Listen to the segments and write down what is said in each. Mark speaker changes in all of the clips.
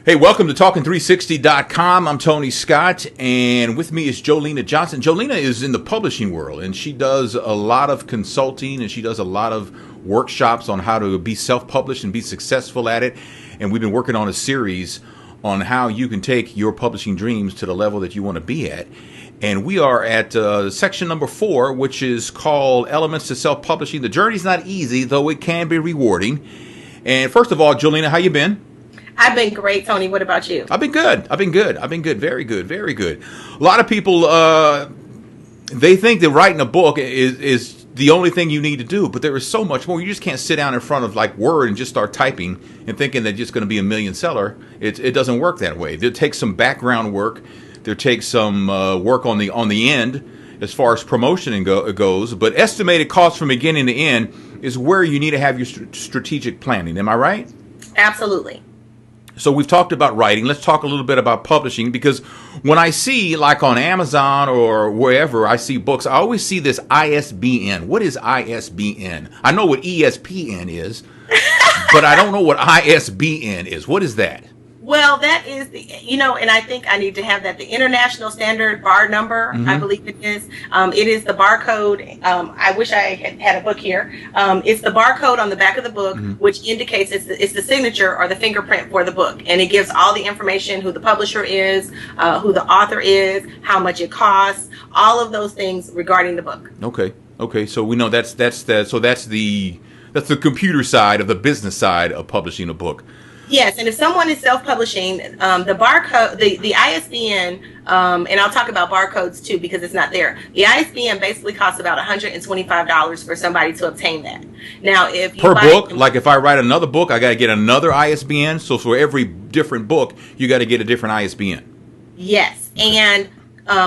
Speaker 1: Hey, welcome to Talking360.com. I'm Tony Scott, and with me is Lena Johnson. Lena is in the publishing world, and she does a lot of consulting, and she does a lot of workshops on how to be self-published and be successful at it. And we've been working on a series on how you can take your publishing dreams to the level that you want to be at. And we are at section number 4, which is called Elements to Self-Publishing. The journey's not easy, though it can be rewarding. And first of all, Lena, how you been?
Speaker 2: I've been great, Tony. What about you?
Speaker 1: I've been good. Very good. A lot of people, they think that writing a book is the only thing you need to do, but there is so much more. You just can't sit down in front of like Word and just start typing and thinking that it's going to be a million seller. It doesn't work that way. There takes some background work. There takes some work on the end as far as promotion goes. But estimated cost from beginning to end is where you need to have your strategic planning. Am I right?
Speaker 2: Absolutely.
Speaker 1: So we've talked about writing. Let's talk a little bit about publishing, because when I see, like on Amazon or wherever I see books, I always see this ISBN. What is ISBN? I know what ESPN is, but I don't know what ISBN is. What is that?
Speaker 2: Well, that is and I think I need to have that. The International Standard Bar Number, I believe it is. It is the barcode. I wish I had a book here. It's the barcode on the back of the book, which indicates it's the signature or the fingerprint for the book. And it gives all the information, who the publisher is, who the author is, how much it costs, all of those things regarding the book.
Speaker 1: Okay. So we know that's the computer side of the business side of publishing a book.
Speaker 2: Yes, and if someone is self-publishing, the barcode, the ISBN, and I'll talk about barcodes too because it's not there. The ISBN basically costs about $125 for somebody to obtain that. Now, if you
Speaker 1: per book, like if I write another book, I got to get another ISBN. So for every different book, you got to get a different ISBN.
Speaker 2: Yes, and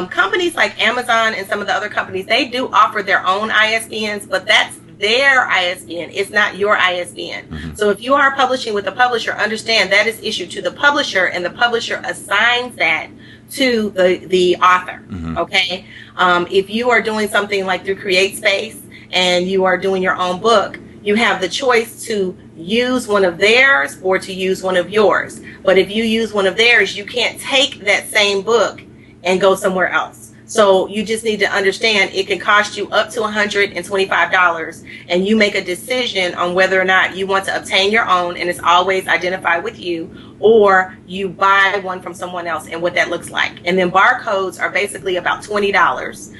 Speaker 2: companies like Amazon and some of the other companies, they do offer their own ISBNs, but that's their ISBN. It's not your ISBN. So if you are publishing with a publisher, understand that is issued to the publisher, and the publisher assigns that to the author. Okay. If you are doing something like through CreateSpace and you are doing your own book, you have the choice to use one of theirs or to use one of yours. But if you use one of theirs, you can't take that same book and go somewhere else. So you just need to understand it can cost you up to $125, and you make a decision on whether or not you want to obtain your own, and it's always identified with you, or you buy one from someone else and what that looks like. And then barcodes are basically about $20.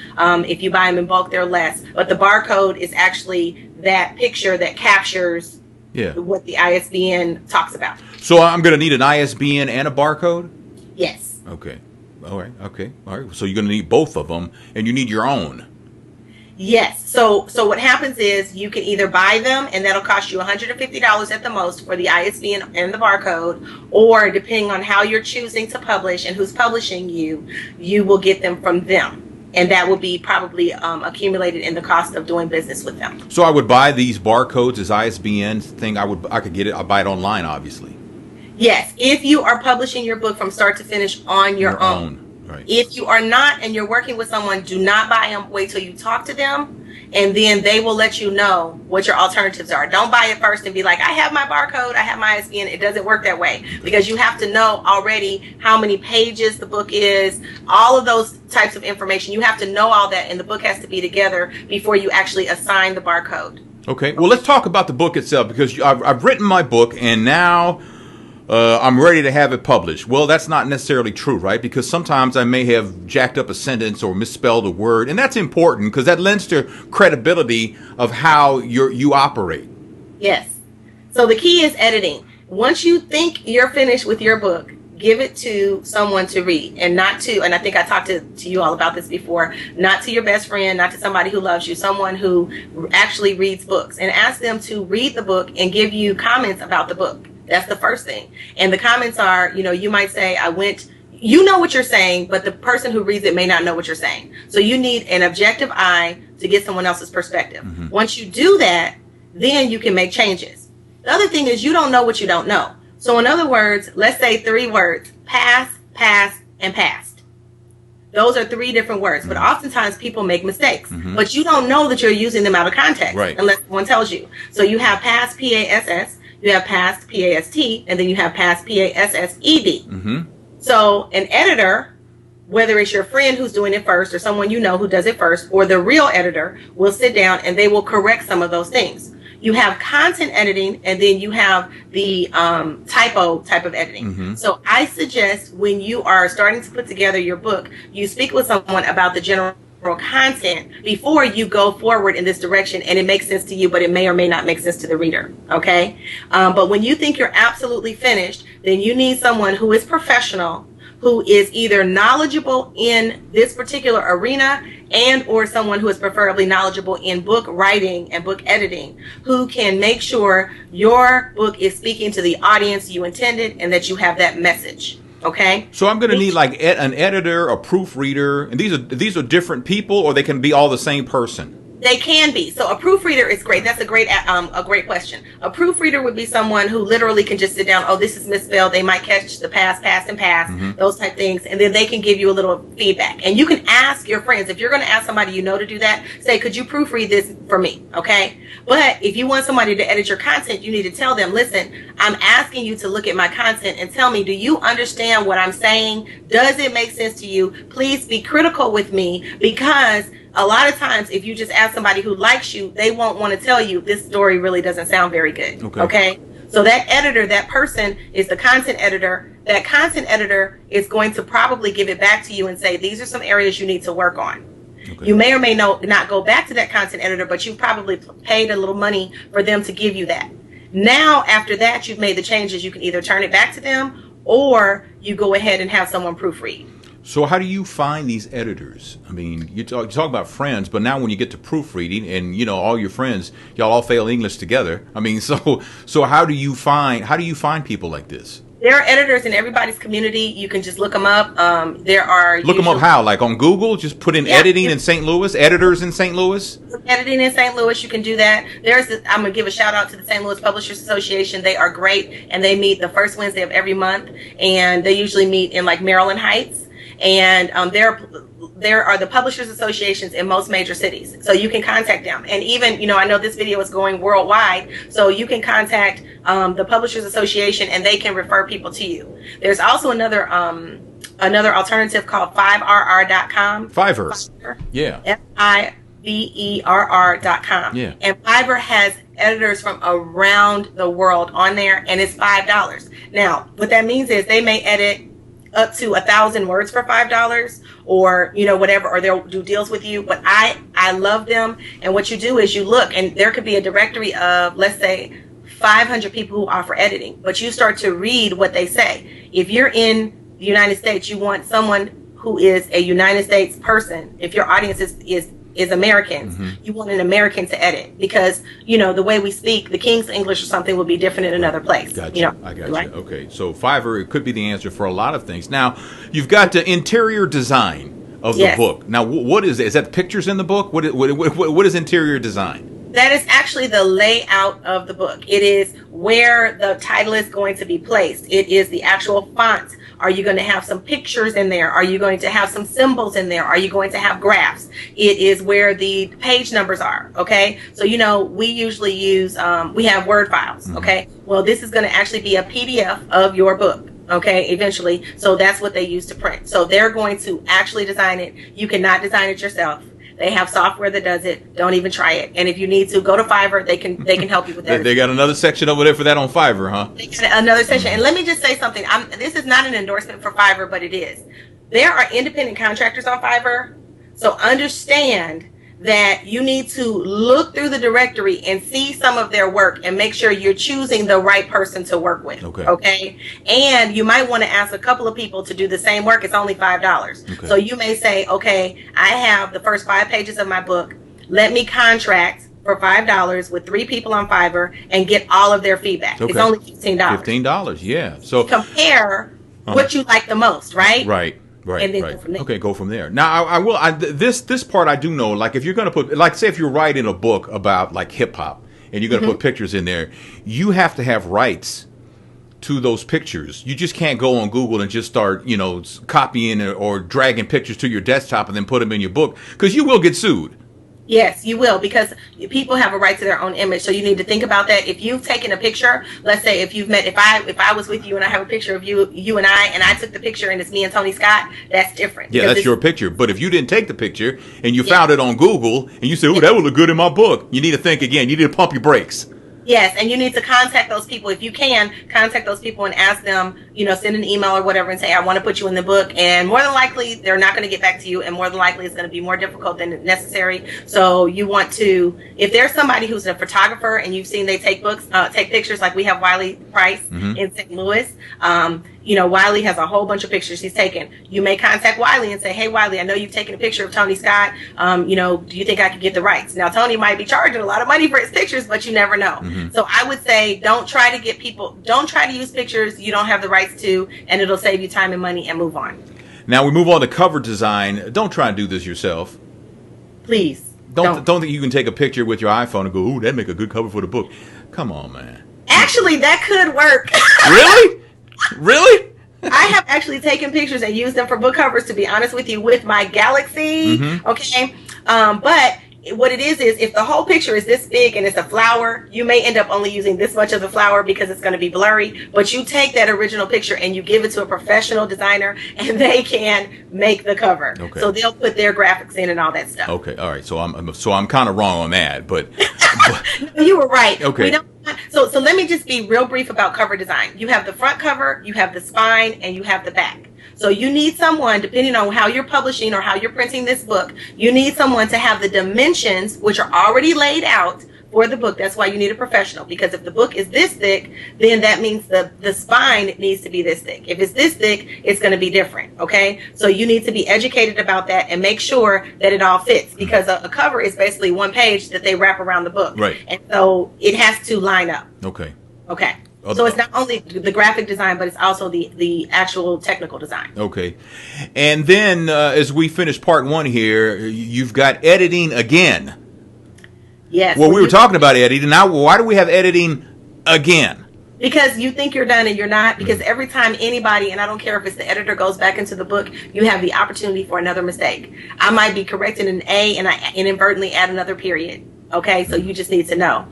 Speaker 2: If you buy them in bulk, they're less. But the barcode is actually that picture that captures what the ISBN talks about.
Speaker 1: So I'm going to need an ISBN and a barcode?
Speaker 2: Yes.
Speaker 1: Okay. All right. So you're going to need both of them, and you need your own.
Speaker 2: Yes. So what happens is you can either buy them, and that'll cost you $150 at the most for the ISBN and the barcode, or depending on how you're choosing to publish and who's publishing you, you will get them from them. And that will be probably accumulated in the cost of doing business with them. So
Speaker 1: I would buy these barcodes as ISBN thing. I could get it. I buy it online, obviously.
Speaker 2: Yes, if you are publishing your book from start to finish on your own.
Speaker 1: Right.
Speaker 2: If you are not and you're working with someone, do not buy them. Wait till you talk to them, and then they will let you know what your alternatives are. Don't buy it first and be like, I have my barcode, I have my ISBN. It doesn't work that way, because you have to know already how many pages the book is, all of those types of information. You have to know all that, and the book has to be together before you actually assign the barcode.
Speaker 1: Okay, well, let's talk about the book itself, because I've written my book, and now I'm ready to have it published. Well, that's not necessarily true, right? Because sometimes I may have jacked up a sentence or misspelled a word, and that's important because that lends to credibility of how you operate.
Speaker 2: Yes. So the key is editing. Once you think you're finished with your book, give it to someone to read, and not to, and I think I talked to you all about this before, not to your best friend, not to somebody who loves you, someone who actually reads books, and ask them to read the book and give you comments about the book. That's the first thing. And the comments are, you might say, you know what you're saying, but the person who reads it may not know what you're saying. So you need an objective eye to get someone else's perspective. Once you do that, then you can make changes. The other thing is you don't know what you don't know. So in other words, let's say 3 words: past, and past. Those are 3 different words, but oftentimes people make mistakes. But you don't know that you're using them out of context unless someone tells you. So you have past, PASS. you have past, P-A-S-T, and then you have past, P-A-S-S-E-D.
Speaker 1: Mm-hmm.
Speaker 2: So an editor, whether it's your friend who's doing it first or someone you know who does it first, or the real editor, will sit down and they will correct some of those things. You have content editing, and then you have the typo type of editing.
Speaker 1: Mm-hmm.
Speaker 2: So I suggest when you are starting to put together your book, you speak with someone about the general content before you go forward in this direction, and it makes sense to you, but it may or may not make sense to the reader. Okay. But when you think you're absolutely finished, then you need someone who is professional, who is either knowledgeable in this particular arena and or someone who is preferably knowledgeable in book writing and book editing, who can make sure your book is speaking to the audience you intended and that you have that message. Okay.
Speaker 1: So I'm going to need like an editor, a proofreader, and these are different people, or they can be all the same person.
Speaker 2: They can be. So a proofreader is great. That's a great question. A proofreader would be someone who literally can just sit down. Oh, this is misspelled. They might catch the past, and past,
Speaker 1: Mm-hmm.
Speaker 2: those type things, and then they can give you a little feedback. And you can ask your friends, if you're going to ask somebody you know to do that, say, could you proofread this for me? Okay. But if you want somebody to edit your content, you need to tell them, listen, I'm asking you to look at my content and tell me, do you understand what I'm saying? Does it make sense to you? Please be critical with me, because a lot of times, if you just ask somebody who likes you, they won't want to tell you this story really doesn't sound very good. Okay? So that editor, that person is the content editor. That content editor is going to probably give it back to you and say, these are some areas you need to work on. Okay. You may or may not go back to that content editor, but you probably paid a little money for them to give you that. Now, after that, you've made the changes. You can either turn it back to them, or you go ahead and have someone proofread.
Speaker 1: So how do you find these editors? I mean, you talk about friends, but now when you get to proofreading, and you know all your friends, y'all all fail English together. I mean, so how do you find people like this?
Speaker 2: There are editors in everybody's community. You can just look them up. There are
Speaker 1: look them up how? Like on Google? Just put in editing in St. Louis, editors in St. Louis.
Speaker 2: Editing in St. Louis, you can do that. I'm gonna give a shout out to the St. Louis Publishers Association. They are great, and they meet the first Wednesday of every month, and they usually meet in like Maryland Heights. And there are the publishers associations in most major cities, so you can contact them. And even, I know this video is going worldwide, so you can contact the publishers association, and they can refer people to you. There's also another alternative called fiverr.com.
Speaker 1: Fiverr. Yeah.
Speaker 2: Fiverr.com.
Speaker 1: Yeah.
Speaker 2: And Fiverr has editors from around the world on there, and it's $5. Now, what that means is they may edit up to 1,000 words for $5, or whatever, or they'll do deals with you. But I love them. And what you do is you look, and there could be a directory of, let's say, 500 people who offer editing, but you start to read what they say. If you're in the United States, you want someone who is a United States person. If your audience is Americans, mm-hmm. you want an American to edit, because the way we speak, the King's English or something will be different in another place.
Speaker 1: Gotcha. I got you. Okay, so Fiverr, it could be the answer for a lot of things. Now, you've got the interior design of the book. Now, what is it? Is that pictures in the book? What is interior design?
Speaker 2: That is actually the layout of the book. It is where the title is going to be placed. It is the actual font. Are you going to have some pictures in there? Are you going to have some symbols in there? Are you going to have graphs? It is where the page numbers are. Okay. So, we usually use, we have Word files. Mm-hmm. Okay. Well, this is going to actually be a PDF of your book. Okay. Eventually. So that's what they use to print. So they're going to actually design it. You cannot design it yourself. They have software that does it. Don't even try it. And if you need to, go to Fiverr. They can help you with that.
Speaker 1: They got another section over there for that on Fiverr, huh?
Speaker 2: They got another section. And let me just say something. This is not an endorsement for Fiverr, but it is. There are independent contractors on Fiverr. So understand that you need to look through the directory and see some of their work and make sure you're choosing the right person to work with. Okay. And you might want to ask a couple of people to do the same work. It's only $5. Okay. So you may say, okay, I have the first 5 pages of my book. Let me contract for $5 with 3 people on Fiverr and get all of their feedback. Okay. It's only $15.
Speaker 1: $15, yeah. So
Speaker 2: compare what you like the most, right?
Speaker 1: Right. And then go from there. Now, I will. This part I do know. Like, if you're going to put, like, say, if you're writing a book about like hip hop, and you're going to put pictures in there, you have to have rights to those pictures. You just can't go on Google and just start, copying or dragging pictures to your desktop and then put them in your book, because you will get sued.
Speaker 2: Yes, you will, because people have a right to their own image. So you need to think about that. If you've taken a picture, let's say if you've met, if I was with you and I have a picture of you and I took the picture and it's me and Tony Scott, that's different.
Speaker 1: Yeah, that's your picture. But if you didn't take the picture and you found it on Google and you said, "Oh, that would look good in my book," you need to think again. You need to pump your brakes.
Speaker 2: Yes, and you need to contact those people. If you can, contact those people and ask them, send an email or whatever and say, I want to put you in the book. And more than likely, they're not going to get back to you. And more than likely, it's going to be more difficult than necessary. So you want to, if there's somebody who's a photographer and you've seen they take pictures, like we have Wiley Price in St. Louis. Wiley has a whole bunch of pictures he's taken. You may contact Wiley and say, hey, Wiley, I know you've taken a picture of Tony Scott. Do you think I could get the rights? Now, Tony might be charging a lot of money for his pictures, but you never know. So I would say don't try to use pictures you don't have the rights to, and it'll save you time and money, and move on.
Speaker 1: Now we move on to cover design. Don't try and do this yourself.
Speaker 2: Please.
Speaker 1: Don't think you can take a picture with your iPhone and go, ooh, that'd make a good cover for the book. Come on, man.
Speaker 2: Actually, that could work.
Speaker 1: Really? Really?
Speaker 2: I have actually taken pictures and used them for book covers, to be honest with you, with my Galaxy. Okay. But what it is if the whole picture is this big and it's a flower, you may end up only using this much of the flower because it's going to be blurry. But you take that original picture and you give it to a professional designer, and they can make the cover.
Speaker 1: Okay.
Speaker 2: So they'll put their graphics in and all that stuff.
Speaker 1: Okay. All right. So I'm kind of wrong on that, but
Speaker 2: No, you were right.
Speaker 1: Okay.
Speaker 2: So let me just be real brief about cover design. You have the front cover, you have the spine, and you have the back. So you need someone, depending on how you're publishing or how you're printing this book, you need someone to have the dimensions, which are already laid out for the book. That's why you need a professional, because if the book is this thick, then that means the spine needs to be this thick. If it's this thick, it's going to be different. Okay. So you need to be educated about that and make sure that it all fits, because a cover is basically one page that they wrap around the book.
Speaker 1: Right.
Speaker 2: And so it has to line up.
Speaker 1: Okay.
Speaker 2: Okay. So it's not only the graphic design, but it's also the actual technical design.
Speaker 1: Okay. And then as we finish part one here, you've got editing again.
Speaker 2: Yes.
Speaker 1: Well, we were talking about editing. Now, why do we have editing again?
Speaker 2: Because you think you're done and you're not. Because every time anybody, and I don't care if it's the editor, goes back into the book, you have the opportunity for another mistake. I might be correcting an A and I inadvertently add another period. Okay. So you just need to know.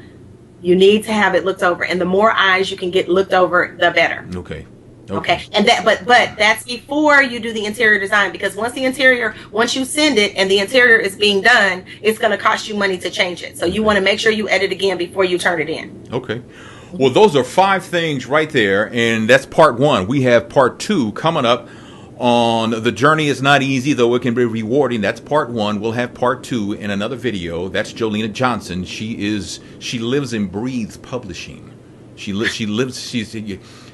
Speaker 2: You need to have it looked over, and the more eyes you can get looked over, the better.
Speaker 1: Okay.
Speaker 2: And but that's before you do the interior design, because once you send it and the interior is being done, it's going to cost you money to change it. So you want to make sure you edit again before you turn it in.
Speaker 1: Okay. Well, those are 5 things right there, and that's part 1. We have part 2 coming up on The Journey Is Not Easy, Though It Can Be Rewarding. That's part 1. We'll have part 2 in another video. That's Lena Johnson. She lives and breathes publishing.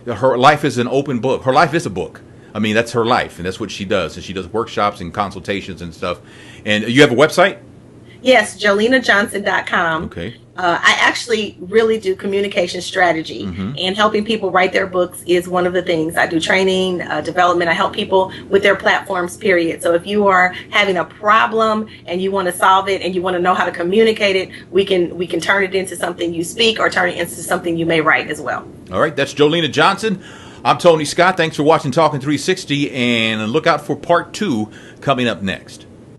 Speaker 1: Her life is an open book. Her life is a book. I mean, that's her life, and that's what she does. And she does workshops and consultations and stuff. And you have a website?
Speaker 2: Yes, JolenaJohnson.com.
Speaker 1: Okay.
Speaker 2: I actually really do communication strategy, and helping people write their books is one of the things. I do training, development. I help people with their platforms, period. So if you are having a problem and you want to solve it and you want to know how to communicate it, we can turn it into something you speak, or turn it into something you may write as well.
Speaker 1: All right. That's Lena Johnson. I'm Tony Scott. Thanks for watching Talking 360, and look out for part 2 coming up next.